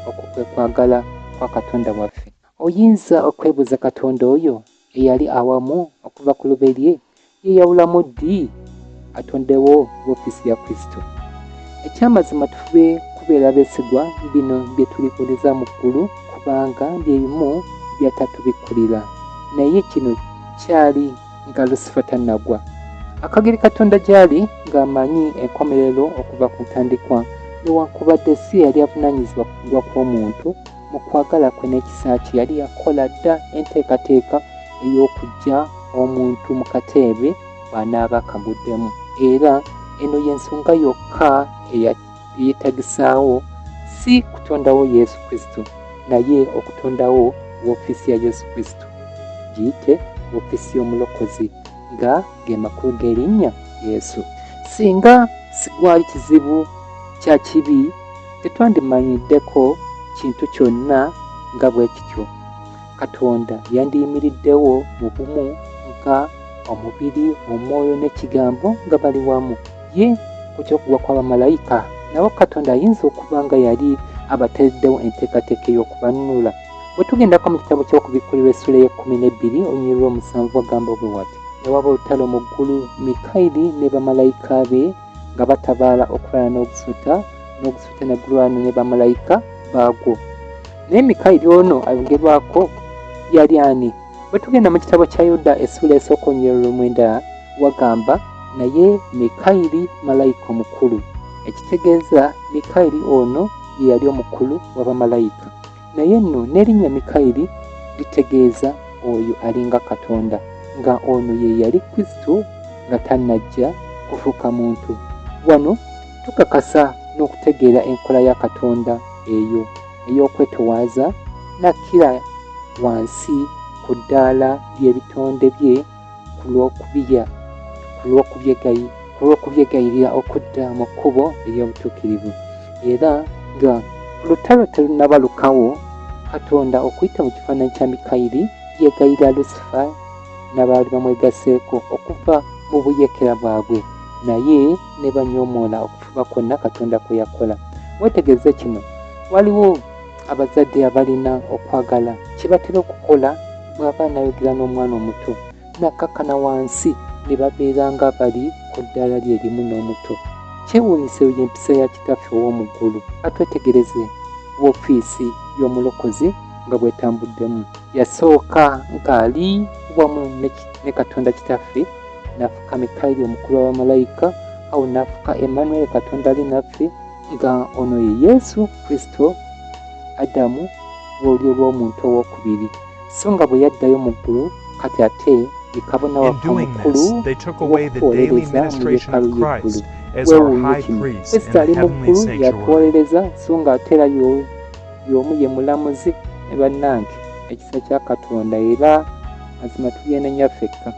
okwo kwe kwagala kwa Katonda waffe. Oyinza okwebuuza, Katonda oyo eyali awamu okuva ku luberye yeyawulamu ddi atondewo woofiisi ya Kristo. Ekyamazima tufube kubeera beesigwa bino bye tulibuuliza mu ggulu, kubanga bye bimu byatatubikulira. Naye kino kyali nga Lusifa tannagwa. Akageri Katonda gy'ali ng'amanyi enkomerero okuva ku ntandikwa, newankubadde si yali avunaanyizibwa ku kugwa kw'omuntu, mu kwagala kwe n'ekisa kye yali yakola dda enteekateeka ey'okujja omuntu mu kateebe bw'anaaba akaguddemu. Era eno y'ensonga yokka eyeetagisaawo si kutondawo Yesu Kristo, naye okutondawo woofiisi ya Yesu Kristo, giyite woofiisi y'omulokozi, nga ge makulu g'erinnya Yesu. Singa sigwali kizibu kya kibi, tetwandimanyiddeko kintu kyonna nga bwe kityo. Katonda yandiyimiriddewo mu bumu nga omubiri, omwoyo n'ekigambo nga bali wamu. Ye ku ky'okugwa kw'abamalayika, nabo Katonda ayinza okuba nga yali abatereddewo enteekateeka ey'okubanunula. Bwe tugendako mu kitabo ky'okubikkulirwa essula y'e12 olunyiriri lw'omusanvu agamba bwe wati: ne waba olutalo mu ggulu, Mikayiri ne bamalayika be nga batabaala okulwana n'ogusota ne gulwana ne bamalayika baagwo. Naye Mikayiri ono ayogerwako yali ani? Bwe tugenda mu kitabo kya Yuda essula esooka olunyiriri lw'9 wagamba, naye Mikayiri malayika omukulu. Ekitegeeza Mikayiri ono ye yali omukulu w'abamalayika. Naye nno n'erinnya Mikayiri litegeeza oyo alinga Katonda, nga ono ye yali Kristo nga tannajja kufuuka muntu. Wano tukakasa n'okutegeera enkola ya Katonda eyo ey'okwetowaaza nakkira wansi ku ddaala ly'ebitonde bye ku lw'okubyegayirira okudda mu kkubo ery'obutuukirivu. Era nga olutalo terunabalukawo, Katonda okuyita mu kifaananyi kya Mikayiri yegayirira Lusifa n'abaali bamwegaseeko okuva mu buyeekera bwabwe, naye ne banyoomoola okufuba kwonna Katonda kwe yakola. Weetegereze kino, waliwo abazadde abalina okwagala kye batera okukola bw'aba anayogera n'omwana omuto, n'akkakkana wansi ne babeera nga bali ku ddaala lye limu n'omuto. Kyewuunyisa eyo y'empisa ya Kitaffe ow'omu ggulu. Atwetegereze woofiisi y'omulokozi nga bw'etambuddemu. Yasooka ng'ali wamu ne Katonda Kitaffe, n'afuka Mikayiri omukulu w'abamalayika, awo n'afuka Emmanuel, Katonda ali naffe, nga ono ye Yesu Kristo, Adamu w'olyo lw'omuntu ow'okubiri. So nga bwe yaddayo mu ggulu, kati ate ye kabona waffe omukulu w'okutuwolereza mu yeekaalu y'eggulu. Weewuunye kino, Kristo ali mu ggulu yatuwolereza, so ng'ate era y'omu ye mulamuzi ne bannange ekisa kya Katonda, era mazima tulyenenya ffekka,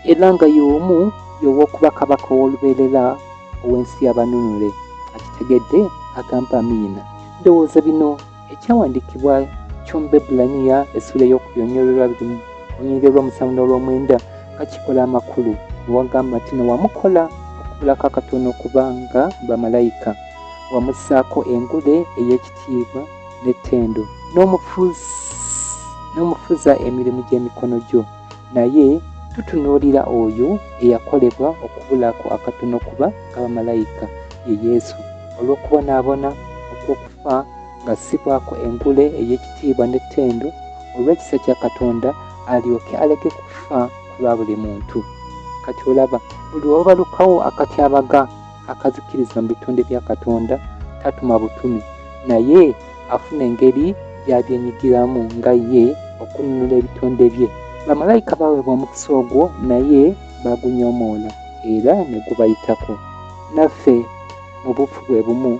era nga y'omu y'ow'okuba kabaka ow'olubeerera ow'ensi y'abanunule. Akitegedde agamba amiina. Ndowooza bino ekyawandiikibwa ky'omu Bebulaniya essula y'olunyiriri lw'omusanvu n'olw'omwenda nga kikola amakulu, wagamba nti newamukola okubulako akatono okubanga bamalayika, wamussaako engule ey'ekitiibwa n'ettendo, n'omufuza emirimu gy'emikono gyo. Naye tutunuulira oyo eyakolebwa okubulako akatono kuba ng'abamalayika, ye Yesu, olw'okubonaabona okw'okufa ng'assibwako engule ey'ekitiibwa n'ettendo olw'ekisa kya Katonda, alyoke aleke kufa ku lwa buli muntu. Kati olaba, buli lw'obalukawo akatyabaga akazikiriza mu bitonde bya Katonda, tatuma butumi, naye afuna engeri gy'abyenyigiramu nga ye okununula ebitonde bye. Bamalayika baweebwa omukisa ogwo, naye bagunyoomoola era ne gubayitako. Naffe mu bufu bwe bumu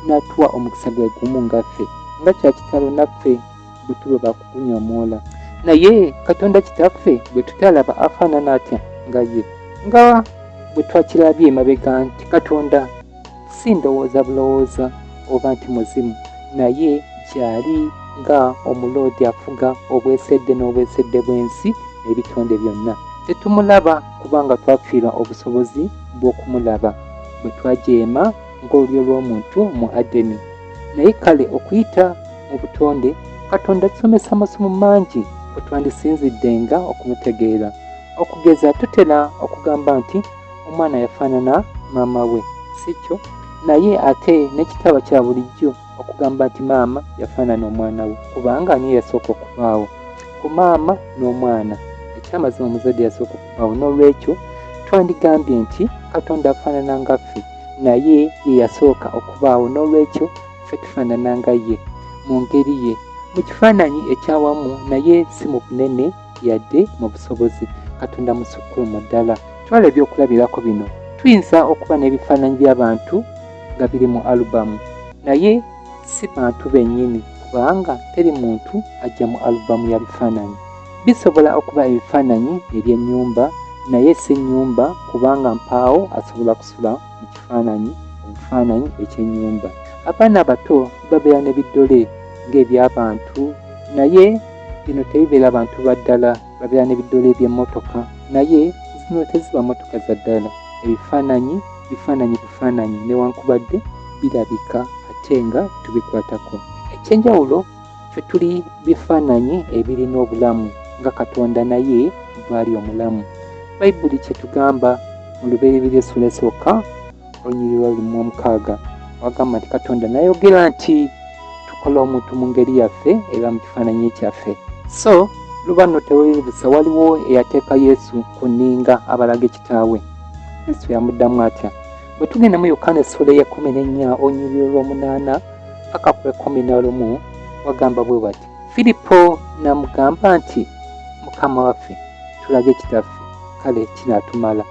n'atuwa omukisa gwe gumu ngaffe, nga kya kitalo naffe bwe tube bakugunyoomoola. Naye Katonda Kitaffe bwe tutalaba afaanana atya nga ye, nga bwe twakirabye emabega nti Katonda si ndowooza bulowooza oba nti muzimu, naye gy'ali nga omuloodi afuga obwesedde n'obwesedde bw'ensi n'ebitonde byonna. Tetumulaba kubanga twafiirwa obusobozi bw'okumulaba bwe twajeema ng'olulyo lw'omuntu mu Adeni. Naye kale okuyita mu butonde, Katonda tusomesa amasomo mangi bwe twandisinziddenga okumutegeera. Okugeza tutera okugamba nti omwana yafaanana maama we, si kyo? Naye ate n'ekitaba kya bulijjo okugamba nti maama yafaanana omwana we, kubanga ani yasooka okubaawo? Ku maama n'omwana, ekyamazima omuzadde yasooka okubaawo. N'olwekyo twandigambye nti Katonda afaanana nga ffe, naye ye yasooka okubaawo. N'olwekyo ffe tufaanana nga ye mu ngeri ye, mu kifaananyi ekyawamu, naye si mu bunene yadde mu busobozi. Katonda musukkulumu ddala. Twala ebyokulabirako bino. Tuyinza okuba n'ebifaananyi by'abantu nga biri mu alubamu, naye si bantu bennyini, kubanga teri muntu ajja mu alubamu ya bifaananyi. Bisobola okuba ebifaananyi eby'ennyumba, naye si nnyumba, kubanga mpaawo asobola kusula mu obufaananyi ekyennyumba. Abaana abato babeera n'ebiddole ng'eby'abantu, naye bino tebibeera bantu baddala. Babeera n'ebiddole eby'emmotoka, naye zino teziba mmotoka za ddala. Ebifaananyi bufaananyi newankubadde birabika ate nga tubikwatako. Ekyenjawulo ffe tuli bifaananyi ebirina obulamu nga Katonda naye bw'ali omulamu. Bayibuli kyetugamba mu Lubereberye essula esooka olunyiriri lwa 16 wagamba nti Katonda n'ayogera nti tukole omuntu mu ngeri yaffe era mu kifaananyi ekyaffe. So luba nno tewali busa, waliwo eyateeka Yesu ku nninga abalaga kitaawe. Yesu yamuddamu atya? Bwe tugenda mu Yokaana essula ya 14 olunyiriri lwa 8 paka ku 11 wagamba bwe bati, Filipo n'amugamba nti Mukama waffe tulage kitaffe, kale kinaatumala.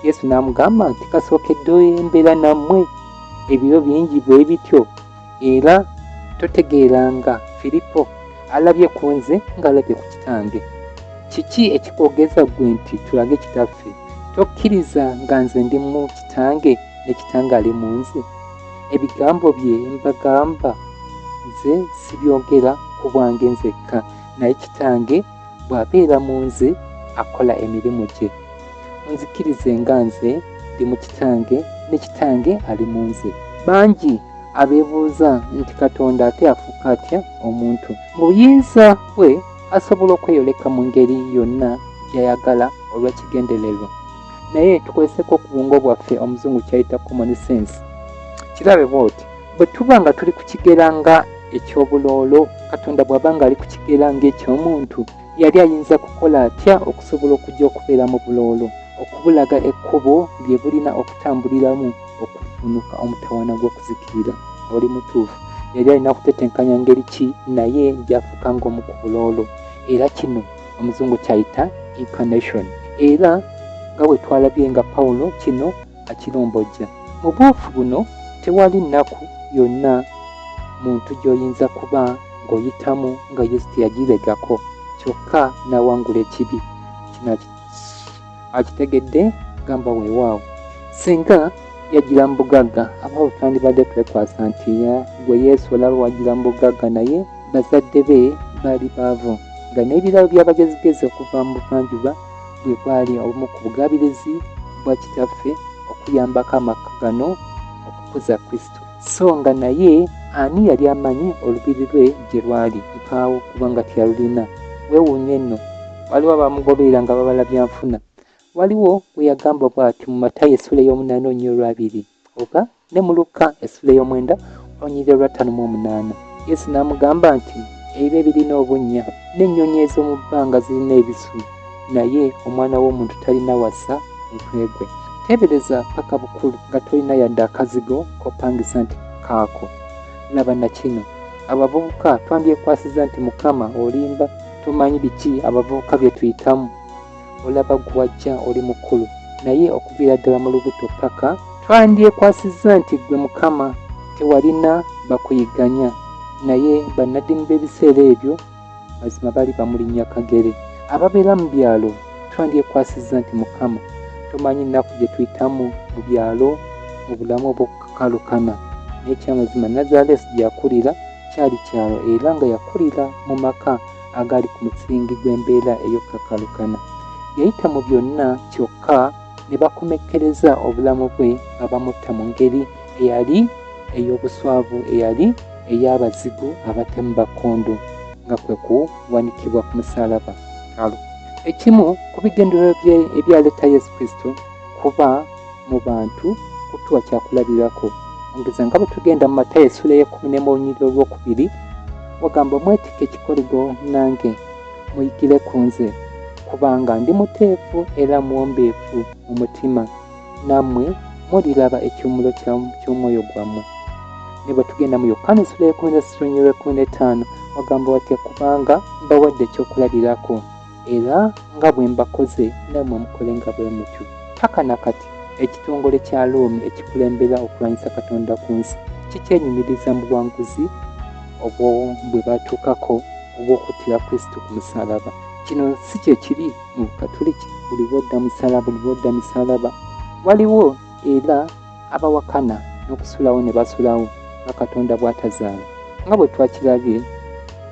Yesu n'amugamba nti kasookedde mbeera nammwe ebiro bingi bwe bityo, era totegeeranga? Filipo, alabye ku nze ng'alabye ku kitange. Kiki ekikwogeza ggwe nti tulage kitaffe? Tokkiriza nga nze ndi mu kitange ne kitange ali mu nze? Ebigambo bye mbagamba nze sibyogera ku bwange nzekka, naye kitange bw'abeera mu nze akola emirimu gye. Munzikirize nga nze ndi mu kitange ne kitange ali mu nze. Bangi abeebuuza nti Katonda ate afuuka atya omuntu? Mu buyinza bwe asobola okweyoleka mu ngeri yonna gy'ayagala olw'ekigendererwa, naye tukozeseko okubwongo bwaffe omuzungu kyayita common sense. Kirabe bw'oti, bwe tuba nga tuli ku kigera nga ekyobuloolo, Katonda bw'aba nga ali ku kigera ng'ekyomuntu, yali ayinza kukola atya okusobola okujja okubeera mu buloolo, okubulaga ekkubo lye bulina okutambuliramu okufunuka omutawaana gw'okuzikirira? Oli mutuufu, yali alina kutetenkanya ngeri ki naye gy'afuuka ng'omu ku buloolo. Era kino omuzungu kyayita incarnation. Era nga bwe twalabye nga Pawulo kino akirombojja. Mu bwofu buno tewali nnaku yonna muntu gy'oyinza kuba ng'oyitamu nga Yesu teyagiregako, kyokka n'awangula ekibi. Kino akitegedde gamba weewaawo. Singa yagira mu bugagga, abawo twandibadde twekwasa nti gwe Yesu olaba wagira mu bugagga, naye bazadde be baali baavu, nga n'ebirabo by'abagezigezi okuva mu buvanjuba bwe bwali obumu ku bugabirizi bwa kitaffe okuyambako amaka gano okukuza Kristo. So nga naye ani yali amanyi olubiri lwe gye lwali? Mpaawo, kubanga teyalulina. Weewuunye nno, waliwo abamugoberera nga babalabya nfuna. Waliwo we yagamba bw'ati mu Matayo essula y'omunaana olunyiriri lwa 2 oba ne mu Luka essula y'omwenda olunyiriri lwa 58. Yesu n'amugamba nti ebyo birina obunnya n'ennyonyi ez'omu bbanga zirina ebisu, naye omwana w'omuntu talina wassa mutwe gwe. Teebereza paka bukulu nga tolina yadde akazigo kopangisa nti kaako. Laba na kino, abavubuka twandyekwasiza nti Mukama olimba, tumanyi biki abavubuka bye tuyitamu. Olaba gwajja oli mukulu, naye okuviira ddala mu lubuto paka twandyekwasiza nti gwe Mukama tewalina bakuyiganya, naye bannaddiini b'ebiseera ebyo mazima bali bamulinnya kagere. Ababeera mu byalo twandyekwasiza nti Mukama tumanyi nnaku gye tuyitamu mu byalo mu bulamu obw'okukakalukana, naye ekyamazima Nazaaleesi gye yakulira kyali kyalo, era nga yakulira mu maka agali ku musingi gw'embeera ey'okukakalukana. Yayita mu byonna, kyokka ne bakomekkereza obulamu bwe nga bamutta mu ngeri eyali ey'obuswavu, eyali ey'abazigu abatemu bakondo, nga kwe kuwanikibwa ku musaalaba. Ekimu ku bigendererwa ebyaleeta Yesu Kristo kuba mu bantu kutuwa kyakulabirako. Ongeza nga bwe tugenda mu Matayo essula y'ekumi mu lunyiriri olwokubiri, wagamba mwetike ekikoligo nange muyigire ku nze, kubanga ndi muteefu era muwombeefu mu mutima, nammwe muliraba ekiwummulo ky'omwoyo gwammwe. Ne bwe tugenda mu Yokaana essula y'ekumi wagamba watya, kubanga mbawadde ekyokulabirako, era nga bwe mbakoze nammwe mukole nga bwe mutyo. Paka nakati ekitongole kya Loome ekikulembera okulwanyisa Katonda ku nsi kikyenyumiriza mu buwanguzi bwe batuukako obw'okuttira Kristo ku musaalaba. Kino si kye kiri mu Bukatuliki, buli lw'odda misalaba. Waliwo era abawakana n'okusulawo ne basulawo nga Katonda bw'atazaala. Nga bwe twakirabye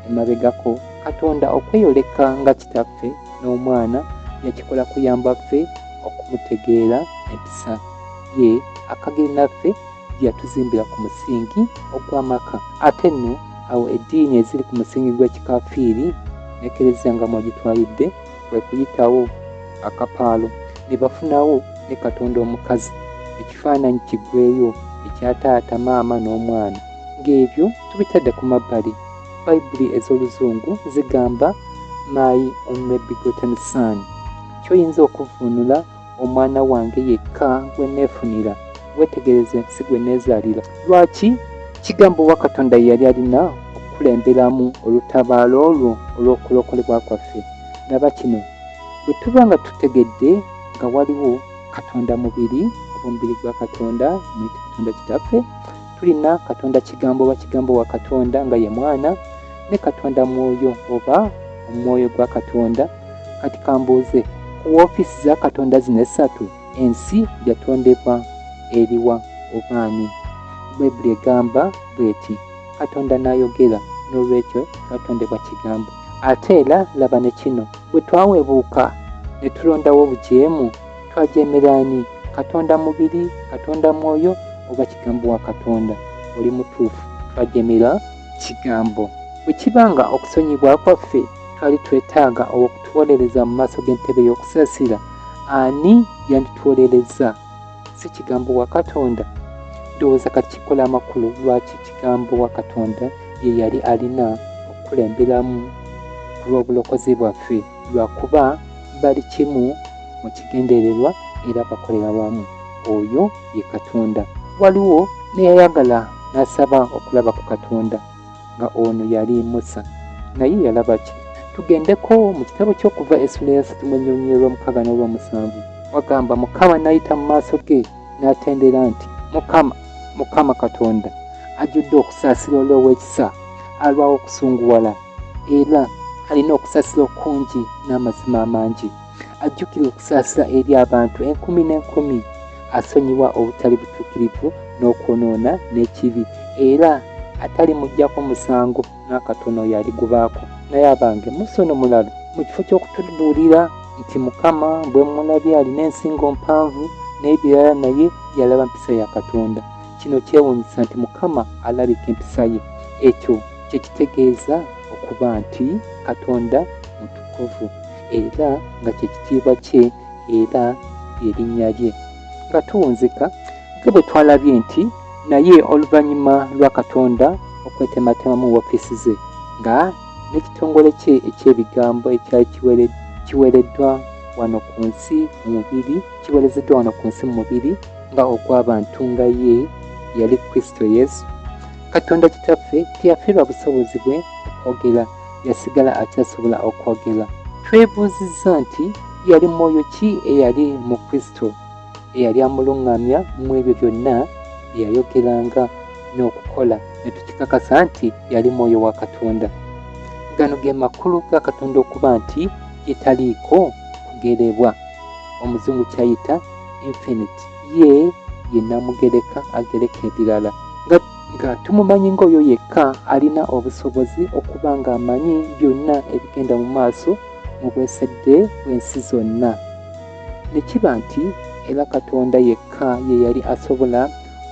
emabegako, Katonda okweyoleka nga Kitaffe n'Omwana yakikola kuyamba ffe okumutegeera empisa ye, akagiri naffe gye yatuzimbira ku musingi ogw'amaka. Ate nno awo eddiini eziri ku musingi gw'ekikafiiri n'ekerezia nga mwagitwalidde kwe kuyitawo akapaalo, ne bafunawo ne Katonda omukazi, ekifaananyi kiggweyo ekya taata, maama n'omwana. Ng'ebyo tubitadde ku mabbali. Bayibuli ez'Oluzungu zigamba my only begotten son, kyoyinza okuvvuunula omwana wange yekka gwe neefunira, weetegereze si gwe neezaalira. Lwaki? Kigambo wa Katonda yali alina okukulemberamu olutabaalo olwo olw'okulokolebwa kwaffe. Laba kino, bwe tuba nga tutegedde nga waliwo Katonda mubiri, oba omubiri gwa Katonda, muyite Katonda Kitaffe, tulina Katonda kigambo oba kigambo wa Katonda nga ye mwana, ne Katonda mwoyo oba omwoyo gwa Katonda. Kati kambuuze, ku woofiisi za Katonda zino essatu, ensi yatondebwa eriwa oba ani? Bayibuli egamba bweti, Katonda n'ayogera, n'olwekyo twatondebwa kigambo. Ate era laba ne kino, bwe twaweebuuka ne tulondawo obujeemu, twajeemera ani? Katonda mubiri, Katonda mwoyo oba kigambo wa Katonda? Oli mutuufu, twajeemera kigambo. Bwe kibanga okusonyibwa kwaffe twali twetaaga okutuwolereza mu maaso g'entebe y'okusaasira, ani yandituwolereza? Si kigambo wa Katonda? Ndowooza kati kikola amakulu lwaki kigambo wa Katonda ye yali alina okukulemberamu ku lw'obulokozi bwaffe, lwakuba bali kimu mu kigendererwa era bakolera wamu. Oyo ye Katonda. Waliwo neyayagala n'asaba okulaba ku Katonda, nga ono yali Musa. Naye yalaba ki? Tugendeko mu kitabo ky'Okuva essula ya 3 mu nnyiriri olw'omukaaga n'olw'omusanvu. Wagamba Mukama n'ayita mu maaso ge n'atendera nti, Mukama Katonda ajjudde okusaasira olw'ekisa, alwawo okusunguwala, era alina okusaasira okungi n'amazima amangi. Ajjukira okusaasira eri abantu 10,000, asonyiwa obutali butuukirivu n'okwonoona n'ekibi, era atali muggyako musango n'akatono yaligubaako. Naye abange, musono mulalo mu kifo ky'okutubuulira nti Mukama bwe mulabye alina ensingo mpanvu n'ebirala, naye yalaba mpisa ya Katonda. Kino kyewuunyisa nti Mukama alabika empisa ye. Ekyo kye kitegeeza okuba nti Katonda mutukuvu, era nga kye kitiibwa kye, era erinnya lye. Nga tuwunzika nga bwe twalabye nti naye oluvannyuma lwa Katonda okwetematema mu woofiisi ze, nga n'ekitongole kye eky'ebigambo ekyali kiweereddwa wano ku nsi mu mubiri, kiweerezeddwa wano ku nsi mu mubiri nga ogw'abantu, nga ye yali Kristo Yesu. Katonda Kitaffe teyafiirwa busobozi bwe okwogera, yasigala akyasobola okwogera. Twebuuzizza nti yali mwoyo ki eyali mu Kristo, eyali amuluŋŋamya mu ebyo byonna bye yayogeranga n'okukola, ne tukikakasa nti yali mwoyo wa Katonda. Gano ge makulu ga Katonda okuba nti yetaliiko kugerebwa, omuzungu kyayita infinite. Ye namugereka agereka ebirala, nga tumumanyi ng'oyo yekka alina obusobozi okuba ng'amanyi byonna ebigenda mu maaso mu bwesedde bw'ensi zonna. Ne kiba nti era Katonda yekka ye yali asobola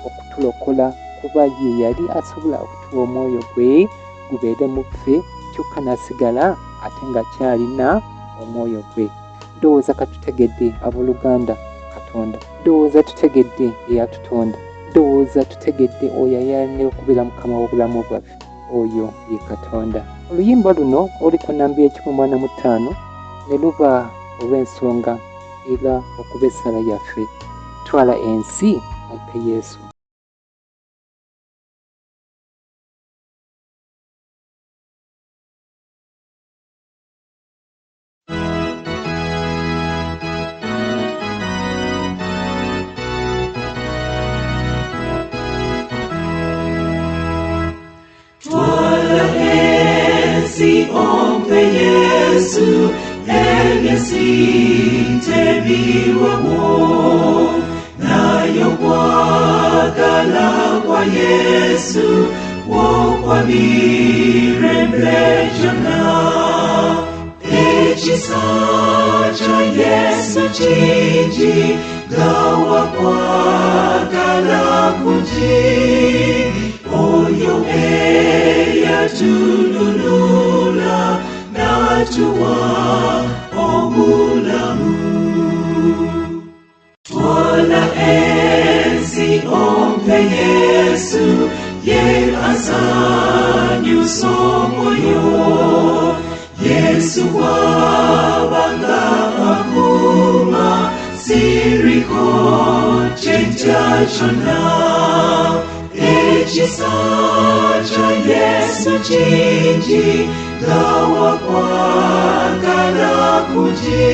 okutulokola, kuba ye yali asobola okutuwa omwoyo gwe gubeere mu ffe, kyokka n'asigala ate nga kyalina omwoyo gwe. Ndowooza katutegedde abooluganda, Katonda. Ndowooza tutegedde eyatutonda. Ndowooza tutegedde oyo ayalina okubeera mukama w'obulamu bwaffe. Oyo ye Katonda. Oluyimba luno oli ku nnamba ya 145 ne luba olw'ensonga era okuba essala yaffe. Twala ensi ompe Yesu. Ompe Yesu egesitebiwamo nayo kwagala kwa Yesu wokwabire jona ekisa kya Yesu kingi gawa kwagala kungi oyo eyatululula natuwa obulamu. Twala ensi ompe Yesu ye asanyusa omwoyo. Yesu wabanga akuma siriko kyentya kyonna. Ekisa kya Yesu kingi gawa kwagala kungi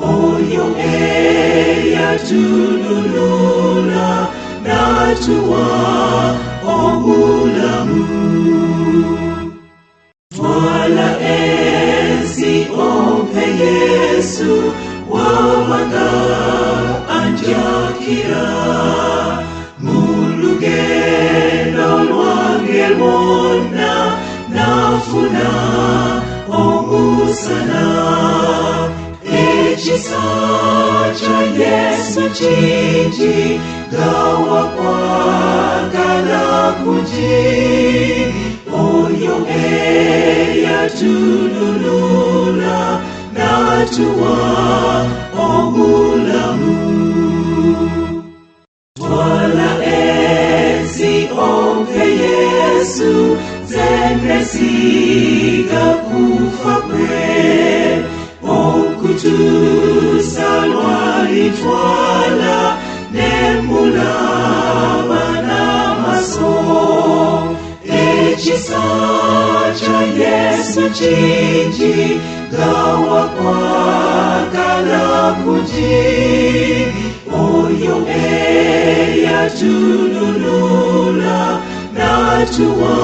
oyo eyatululula natuwa obulamu. Twala ensi ompe Yesu wabanga anjakira mulugendo lwange lwonna nafuna omusana. Ekisa kya Yesu kingi gawa kwagala kungi oyo eyatululula natuwa obulamu. Twala ensi ompe Yesu zenesiga kufa kwe okutuusa lwalitwala nemulaba n'amaaso. Ekisa kya Yesu kingi gawa kwagala kungi oyo eyatululula natuwa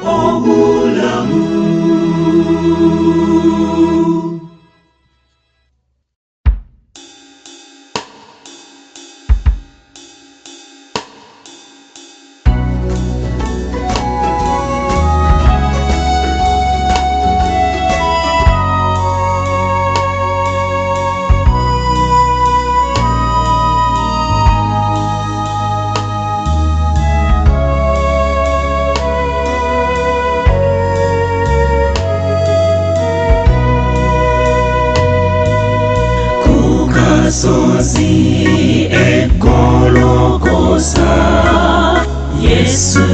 obulamu. Sozi egologosa Yesu